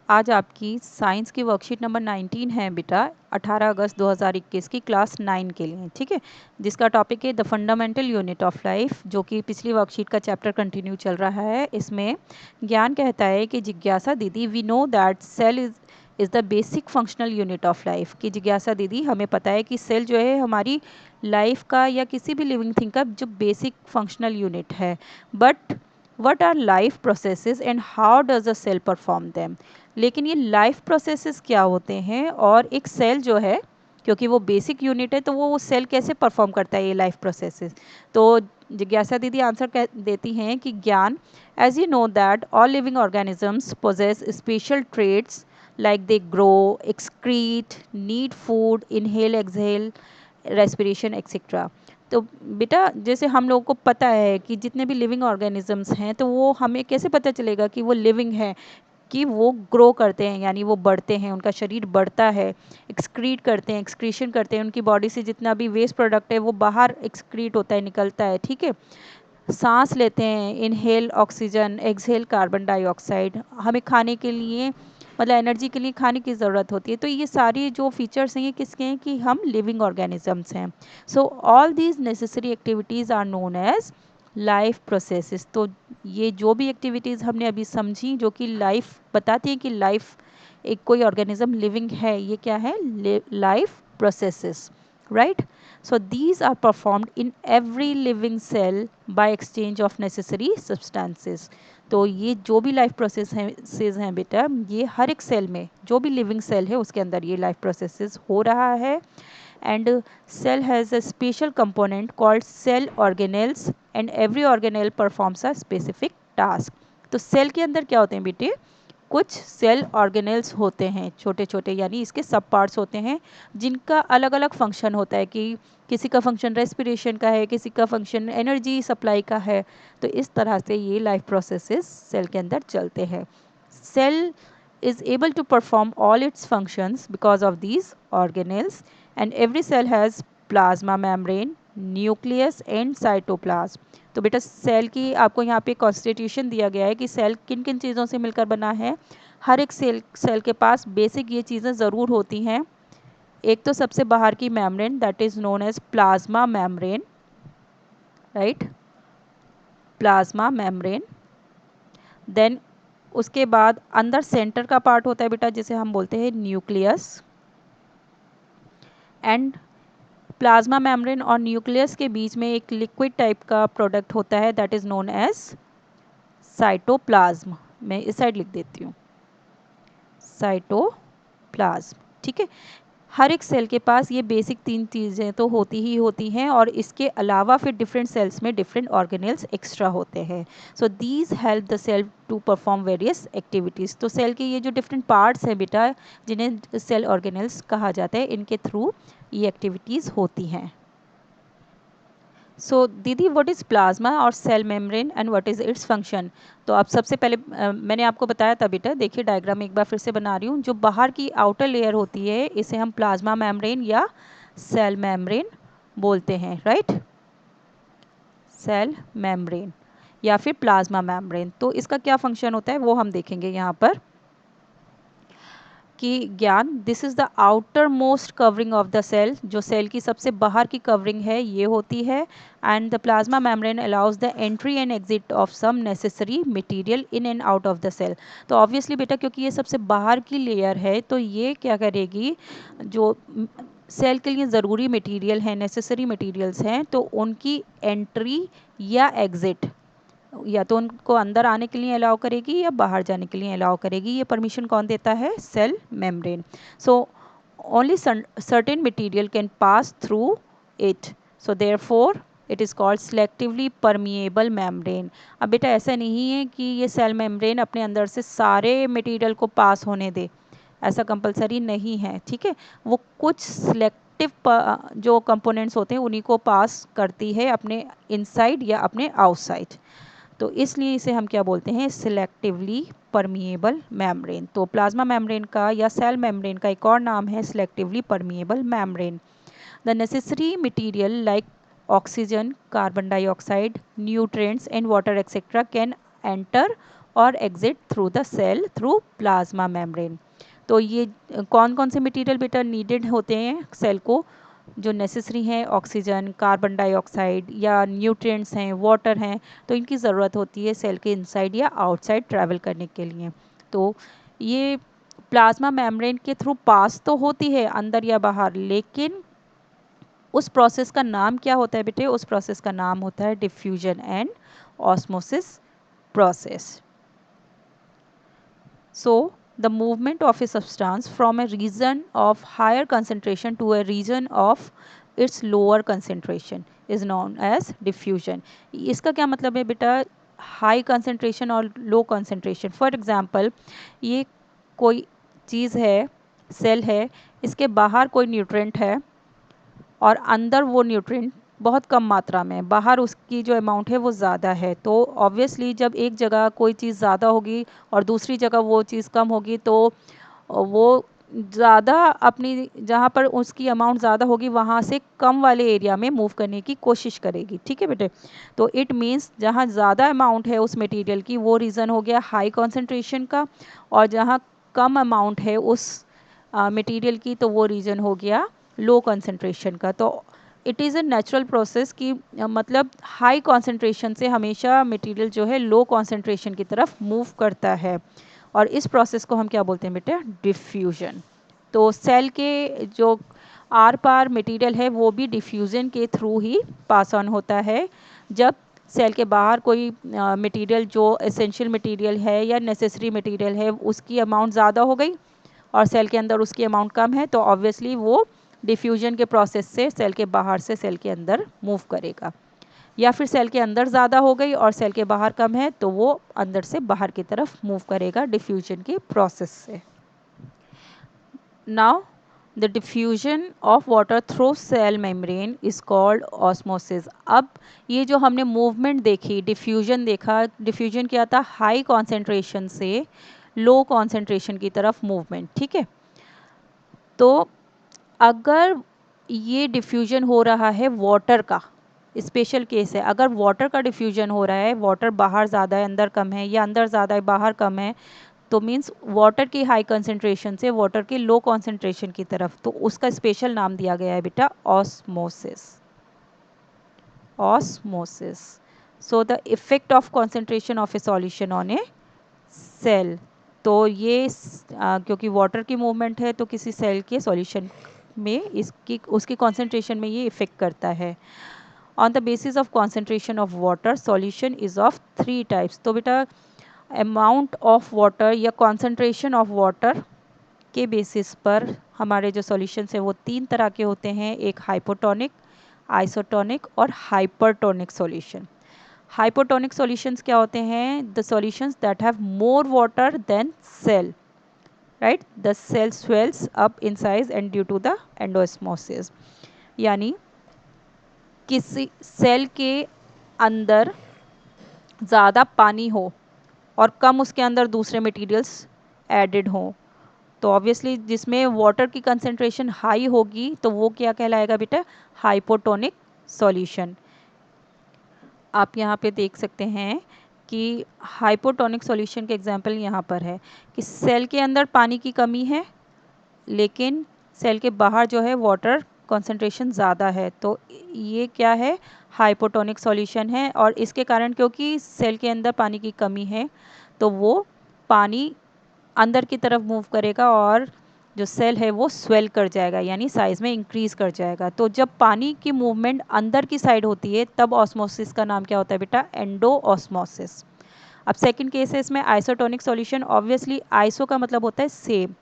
आज आपकी साइंस की वर्कशीट नंबर 19 है बेटा, 18 अगस्त 2021 की क्लास 9 के लिए, ठीक है। जिसका टॉपिक है the fundamental unit of life, जो कि पिछली वर्कशीट का चैप्टर कंटिन्यू चल रहा है। इसमें ज्ञान कहता है कि जिज्ञासा दीदी, we know that cell is the basic functional unit of life. कि जिज्ञासा दीदी, हमें पता है कि सेल जो है हमारी लाइफ का या किसी भी लिविंग थिंग का जो बेसिक फंक्शनल यूनिट है। But what are life processes and how does a cell perform them. लेकिन ये लाइफ प्रोसेसेस क्या होते हैं और एक सेल जो है, क्योंकि वो बेसिक यूनिट है, तो वो सेल कैसे परफॉर्म करता है ये लाइफ प्रोसेसेस। तो जिज्ञासा दीदी आंसर देती हैं कि Gyan, as you know that all living organisms possess special traits like they grow, excrete, need food, inhale, exhale, respiration etcetera. तो बेटा, जैसे हम लोगों को पता है कि जितने भी लिविंग ऑर्गेनिजम्स हैं, तो वो हमें कैसे पता चलेगा कि वो लिविंग है, कि वो ग्रो करते हैं, यानी वो बढ़ते हैं, उनका शरीर बढ़ता है, एक्सक्रीट करते हैं, एक्सक्रीशन करते हैं, उनकी बॉडी से जितना भी वेस्ट प्रोडक्ट है वो बाहर एक्सक्रीट होता है, निकलता है, ठीक है। सांस लेते हैं, inhale oxygen, exhale carbon dioxide. हमें खाने के लिए, मतलब एनर्जी के लिए खाने की ज़रूरत होती है। तो ये सारी जो फीचर्स हैं ये किसके हैं, कि हम लिविंग ऑर्गेनिजम्स हैं। So all these necessary activities are known as life processes. तो ये जो भी एक्टिविटीज़ हमने अभी समझी, जो कि लाइफ बताती हैं कि लाइफ, एक कोई ऑर्गेनिज्म लिविंग है, ये क्या है, life processes, right. So these are performed in every living cell by exchange of necessary substances. तो ये जो भी लाइफ प्रोसेसेस हैं बेटा, ये हर एक सेल में, जो भी लिविंग सेल है उसके अंदर ये लाइफ प्रोसेसेस हो रहा है। And cell has a special component called cell organelles and every organelle performs a specific task. तो सेल के अंदर क्या होते हैं बेटे, कुछ सेल ऑर्गेनेल्स होते हैं, छोटे छोटे, यानी इसके सब पार्ट्स होते हैं, जिनका अलग अलग फंक्शन होता है। कि किसी का फंक्शन रेस्पिरेशन का है, किसी का फंक्शन एनर्जी सप्लाई का है। तो इस तरह से ये लाइफ प्रोसेसेस सेल के अंदर चलते हैं। Cell is able to perform all its functions because of these organelles, and every cell has plasma membrane, nucleus and cytoplasm. तो बेटा, सेल की आपको यहाँ पे कॉन्स्टिट्यूशन दिया गया है कि सेल किन किन चीज़ों से मिलकर बना है। हर एक सेल के पास बेसिक ये चीज़ें ज़रूर होती हैं। एक तो सबसे बाहर की membrane, that is known as plasma membrane, right, plasma membrane. Then उसके बाद अंदर सेंटर का पार्ट होता है बेटा, जिसे हम बोलते हैं न्यूक्लियस। एंड प्लाज्मा मेम्ब्रेन और न्यूक्लियस के बीच में एक लिक्विड टाइप का प्रोडक्ट होता है, that is known as cytoplasm. मैं इस साइड लिख देती हूँ, साइटोप्लाज्म, ठीक है। हर एक सेल के पास ये बेसिक तीन चीज़ें तो होती ही होती हैं, और इसके अलावा फिर डिफरेंट सेल्स में डिफरेंट ऑर्गेनेल्स एक्स्ट्रा होते हैं। So these help the cell to perform various activities. तो सेल के ये जो डिफरेंट पार्ट्स हैं बेटा, जिन्हें सेल ऑर्गेनेल्स कहा जाता है, इनके थ्रू ये एक्टिविटीज़ होती हैं। सो दीदी, व्हाट इज़ प्लाज्मा और cell membrane and what is its function. तो अब सबसे पहले मैंने आपको बताया था बेटा, देखिए डायग्राम एक बार फिर से बना रही हूँ। जो बाहर की आउटर लेयर होती है, इसे हम प्लाज्मा मेम्ब्रेन या सेल मेम्ब्रेन बोलते हैं, राइट, सेल मेम्ब्रेन या फिर प्लाज्मा मेम्ब्रेन। तो इसका क्या फंक्शन होता है वो हम देखेंगे यहाँ पर। कि Gyan, this is the outer most covering of the cell. जो सेल की सबसे बाहर की कवरिंग है ये होती है। And the plasma membrane allows the entry and exit of some necessary material in and out of the cell. तो ऑब्वियसली बेटा, क्योंकि ये सबसे बाहर की लेयर है, तो ये क्या करेगी, जो सेल के लिए ज़रूरी मटेरियल हैं, नेसेसरी मटेरियल्स हैं, तो उनकी एंट्री या एग्ज़िट, या तो उनको अंदर आने के लिए अलाउ करेगी या बाहर जाने के लिए अलाउ करेगी। ये परमिशन कौन देता है, cell membrane. So only certain material can pass through it, so therefore it is called selectively permeable membrane. अब बेटा, ऐसा नहीं है कि ये सेल मेम्ब्रेन अपने अंदर से सारे मटेरियल को पास होने दे, ऐसा कंपलसरी नहीं है, ठीक है। वो कुछ सिलेक्टिव जो कंपोनेंट्स होते हैं उन्हीं को पास करती है, अपने इनसाइड या अपने आउटसाइड। तो इसलिए इसे हम क्या बोलते हैं, सिलेक्टिवली परमिएबल मेम्ब्रेन। तो प्लाज्मा मेम्ब्रेन का या सेल मेम्ब्रेन का एक और नाम है selectively permeable membrane. The necessary material like oxygen, carbon dioxide, nutrients and water etcetera can enter और exit through the cell through plasma membrane. तो ये कौन कौन से मटेरियल बेटा नीडेड होते हैं सेल को? जो नेसेसरी हैं ऑक्सीजन, कार्बन डाइऑक्साइड या न्यूट्रिएंट्स हैं, वाटर हैं, तो इनकी ज़रूरत होती है सेल के इनसाइड या आउटसाइड ट्रैवल करने के लिए। तो ये प्लाज्मा मेम्ब्रेन के थ्रू पास तो होती है अंदर या बाहर, लेकिन उस प्रोसेस का नाम क्या होता है बेटे? उस प्रोसेस का नाम होता है diffusion and osmosis process. So the movement of a substance from a region of higher concentration to a region of its lower concentration is known as diffusion। इसका क्या मतलब है बेटा? हाई कंसंट्रेशन और लो कंसंट्रेशन। फॉर एग्जांपल, ये कोई चीज़ है, cell है, इसके बाहर कोई न्यूट्रिएंट है और अंदर वो न्यूट्रिएंट बहुत कम मात्रा में, बाहर उसकी जो अमाउंट है वो ज़्यादा है। तो ऑब्वियसली जब एक जगह कोई चीज़ ज़्यादा होगी और दूसरी जगह वो चीज़ कम होगी, तो वो ज़्यादा अपनी जहाँ पर उसकी अमाउंट ज़्यादा होगी वहाँ से कम वाले एरिया में मूव करने की कोशिश करेगी। ठीक है बेटे? तो इट मीन्स जहाँ ज़्यादा अमाउंट है उस मटेरियल की, वो रीज़न हो गया हाई कॉन्सेंट्रेशन का, और जहाँ कम अमाउंट है उस मटेरियल की, तो वो रीज़न हो गया लो कंसंट्रेशन का। तो it is a natural process कि मतलब हाई कंसंट्रेशन से हमेशा मटेरियल जो है लो कंसंट्रेशन की तरफ मूव करता है, और इस प्रोसेस को हम क्या बोलते हैं बेटा? डिफ्यूजन। तो सेल के जो आर पार मटेरियल है वो भी डिफ्यूजन के थ्रू ही पास ऑन होता है। जब सेल के बाहर कोई मटेरियल जो एसेंशियल मटेरियल है या नेसेसरी मटेरियल है उसकी अमाउंट ज़्यादा हो गई और सेल के अंदर उसकी अमाउंट कम है, तो ऑब्वियसली वो डिफ्यूजन के प्रोसेस से सेल के बाहर से सेल के अंदर मूव करेगा। या फिर सेल के अंदर ज़्यादा हो गई और सेल के बाहर कम है, तो वो अंदर से बाहर की तरफ मूव करेगा डिफ्यूजन के प्रोसेस से। Now the diffusion of water through cell membrane is called osmosis. अब ये जो हमने मूवमेंट देखी, डिफ्यूजन देखा, डिफ्यूजन क्या था? हाई कॉन्सेंट्रेशन से लो कॉन्सेंट्रेशन की तरफ मूवमेंट। ठीक है? तो अगर ये डिफ्यूजन हो रहा है वाटर का, स्पेशल केस है, अगर वाटर का डिफ्यूजन हो रहा है, वाटर बाहर ज़्यादा है अंदर कम है, या अंदर ज़्यादा है बाहर कम है, तो मीन्स वाटर की हाई कंसंट्रेशन से वाटर की लो कंसंट्रेशन की तरफ, तो उसका स्पेशल नाम दिया गया है बेटा osmosis. Osmosis. So the effect of concentration of a solution on a cell. तो ये क्योंकि वाटर की मूवमेंट है, तो किसी सेल के सॉल्यूशन में इसकी उसकी कंसंट्रेशन में ये इफेक्ट करता है। On the basis of concentration of water, solution is of 3 types. तो बेटा अमाउंट ऑफ वाटर या कंसंट्रेशन ऑफ वाटर के बेसिस पर हमारे जो सॉल्यूशंस हैं वो 3 तरह के होते हैं। एक हाइपोटोनिक, आइसोटोनिक और हाइपरटोनिक सॉल्यूशन। हाइपोटोनिक सॉल्यूशंस क्या होते हैं? The solutions that have more water than cell, right? The cell swells up in size and due to the endosmosis. यानी किसी सेल के अंदर ज़्यादा पानी हो और कम उसके अंदर दूसरे मटेरियल्स एडेड हों, तो ऑब्वियसली जिसमें वाटर की कंसंट्रेशन हाई होगी तो वो क्या कहलाएगा बेटा? Hypotonic solution. आप यहाँ पे देख सकते हैं कि हाइपोटोनिक सॉल्यूशन के एग्जांपल यहाँ पर है कि सेल के अंदर पानी की कमी है, लेकिन सेल के बाहर जो है वाटर कंसंट्रेशन ज़्यादा है, तो ये क्या है? हाइपोटोनिक सॉल्यूशन है। और इसके कारण क्योंकि सेल के अंदर पानी की कमी है, तो वो पानी अंदर की तरफ मूव करेगा और जो सेल है वो स्वेल कर जाएगा, यानी साइज़ में इंक्रीज़ कर जाएगा। तो जब पानी की मूवमेंट अंदर की साइड होती है तब ऑस्मोसिस का नाम क्या होता है बेटा? Endo osmosis. अब सेकंड केस है इसमें आइसोटोनिक सॉल्यूशन। ऑब्वियसली आइसो का मतलब होता है सेम,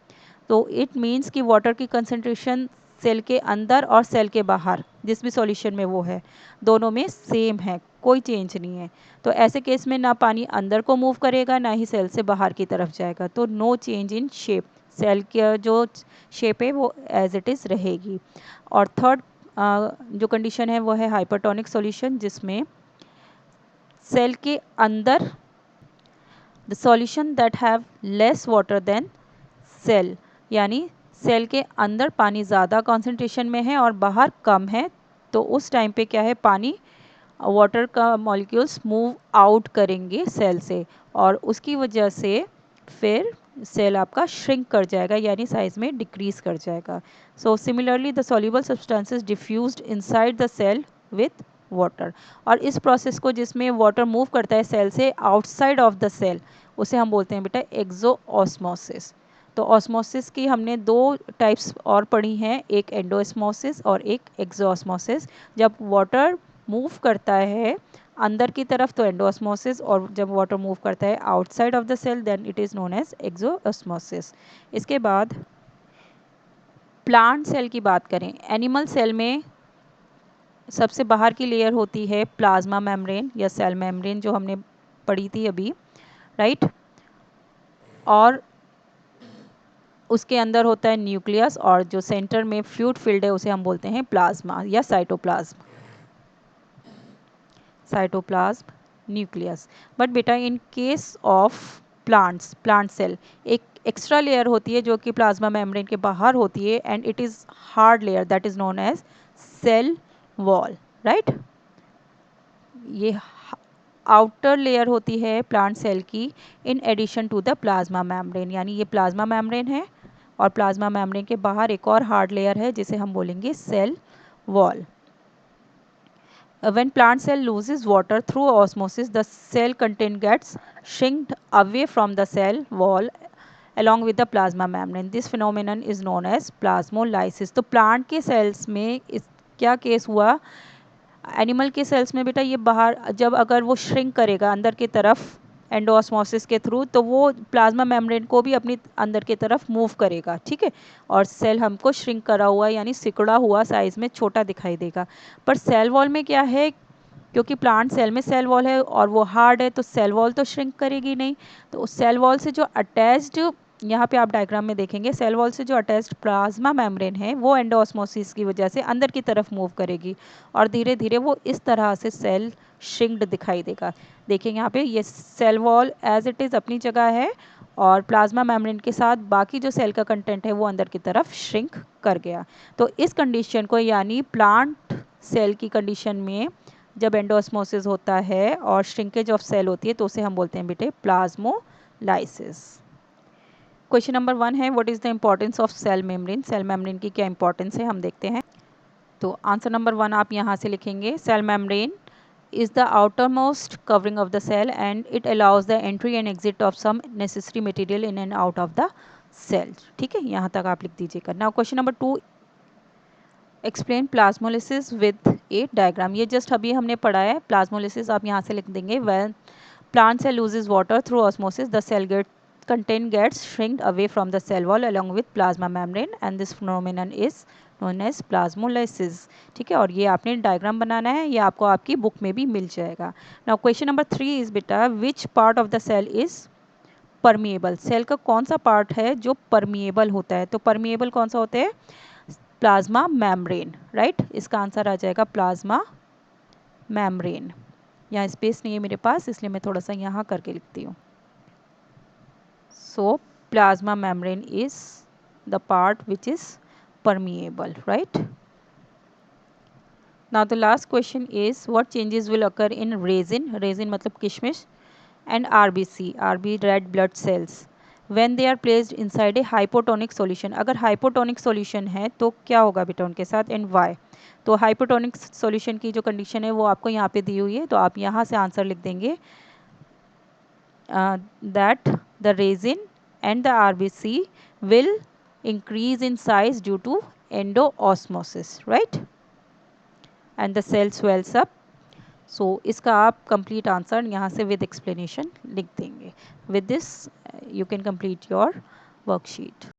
तो इट मीन्स कि वाटर की कंसंट्रेशन सेल के अंदर और सेल के बाहर जिस भी सॉल्यूशन में वो है, दोनों में सेम है, कोई चेंज नहीं है। तो ऐसे केस में ना पानी अंदर को मूव करेगा ना ही सेल से बाहर की तरफ जाएगा, तो no change in shape, cell की जो शेप है वो एज इट इज़ रहेगी। और थर्ड जो कंडीशन है वो है हाइपरटोनिक सॉल्यूशन, जिसमें सेल के अंदर the solution that have less water than cell, यानी सेल के अंदर पानी ज़्यादा कंसंट्रेशन में है और बाहर कम है, तो उस टाइम पे क्या है? पानी वाटर का मॉलिक्यूल्स मूव आउट करेंगे सेल से और उसकी वजह से फिर सेल आपका श्रिंक कर जाएगा यानी साइज में डिक्रीज कर जाएगा. So similarly the soluble substances diffused inside the cell with water. और इस प्रोसेस को जिसमें वाटर मूव करता है सेल से आउटसाइड ऑफ द सेल उसे हम बोलते हैं बेटा एक्सो ऑस्मोसिस. तो ऑस्मोसिस की हमने दो टाइप्स और पढ़ी हैं, एक एंडोस्मोसिस और एक एक्सोस्मोसिस. जब वाटर मूव करता है अंदर की तरफ तो एंडोस्मोसिस और जब वाटर मूव करता है outside of the cell then it is known as exosmosis. इसके बाद प्लांट सेल की बात करें. एनिमल सेल में सबसे बाहर की लेयर होती है प्लाज्मा मेम्ब्रेन या सेल मेम्ब्रेन जो हमने पढ़ी थी अभी, राइट. और उसके अंदर होता है न्यूक्लियस और जो सेंटर में फ्लूइड फिल्ड है उसे हम बोलते हैं प्लाज्मा या साइटोप्लाज्म. Cytoplasm nucleus. बट बेटा in case of plant cell एक एक्स्ट्रा लेयर होती है जो कि प्लाज्मा मेम्ब्रेन के बाहर होती है and it is hard layer that is known as cell wall, right. ये आउटर लेयर होती है प्लांट सेल की in addition to the plasma membrane. यानी ये प्लाज्मा मेम्ब्रेन है और प्लाज्मा मेम्ब्रेन के बाहर एक और हार्ड लेयर है जिसे हम बोलेंगे cell wall. When plant cell loses water through osmosis, the cell content gets shrinked away from the cell wall along with the plasma membrane. This phenomenon is known as plasmolysis. तो plant के sales में इस क्या case हुआ, animal के sales में बेटा ये बाहर जब अगर वो श्रिंक करेगा अंदर की तरफ एंडोऑस्मोसिस के थ्रू तो वो प्लाज्मा मेम्ब्रेन को भी अपनी अंदर की तरफ मूव करेगा, ठीक है. और सेल हमको श्रिंक करा हुआ यानी सिकुड़ा हुआ साइज में छोटा दिखाई देगा. पर सेल वॉल में क्या है, क्योंकि प्लांट सेल में सेल वॉल है और वो हार्ड है तो सेल वॉल तो श्रिंक करेगी नहीं. तो उस सेल वॉल से जो अटैच्ड, यहाँ पे आप डायग्राम में देखेंगे सेल वॉल से जो अटैच्ड प्लाज्मा मेम्ब्रेन है वो एंडोऑस्मोसिस की वजह से अंदर की तरफ मूव करेगी और धीरे धीरे वो इस तरह से सेल श्रिंक्ड दिखाई देगा. देखिए यहाँ पे ये cell wall as it is अपनी जगह है और प्लाज्मा मेम्ब्रेन के साथ बाकी जो सेल का कंटेंट है वो अंदर की तरफ श्रिंक कर गया. तो इस कंडीशन को यानी प्लांट सेल की कंडीशन में जब एंडोऑस्मोसिस होता है और श्रिंकेज ऑफ सेल होती है तो उसे हम बोलते हैं बेटे प्लाज्मोलाइसिस. क्वेश्चन नंबर 1 है what is the importance of cell membrane. Cell membrane की क्या इंपॉर्टेंस है हम देखते हैं. तो आंसर नंबर 1 आप यहाँ से लिखेंगे cell membrane is the outermost covering of the cell and it allows the entry and exit of some necessary material in and out of the cell. ठीक है, यहाँ तक आप लिख दीजिएगा. Now question number 2 explain plasmolysis with A diagram. ये just अभी हमने पढ़ा है. प्लाज्मोलिसिस आप यहाँ से लिख देंगे when plant cell loses water through osmosis the cell content gets shrinked away from the cell wall along with plasma membrane and this phenomenon is known as plasmolysis. ठीक है, और ये आपने डायग्राम बनाना है, ये आपको आपकी बुक में भी मिल जाएगा. नाउ क्वेश्चन नंबर 3 इज बेटा which part of the cell is permeable. Cell का कौन सा पार्ट है जो परमिएबल होता है. तो परमिएबल कौन सा होता है, प्लाज्मा मेम्ब्रेन, राइट. इसका आंसर आ जाएगा प्लाज्मा मेम्ब्रेन. यहाँ स्पेस नहीं है मेरे पास इसलिए मैं थोड़ा सा यहाँ करके लिखती हूँ. सो plasma membrane is the part which is permeable, right. Now the last question is what changes will occur in resin. Resin मतलब किशमिश and RBC red blood cells when they are placed inside a hypotonic solution. अगर hypotonic solution है तो क्या होगा बेटा उनके साथ and why. तो hypotonic solution की जो कंडीशन है वो आपको यहाँ पे दी हुई है तो आप यहाँ से आंसर लिख देंगे that the resin and the RBC will increase in size due to endoosmosis, right, and the cell swells up. So इसका आप complete answer यहाँ से with explanation लिख देंगे. With this you can complete your worksheet.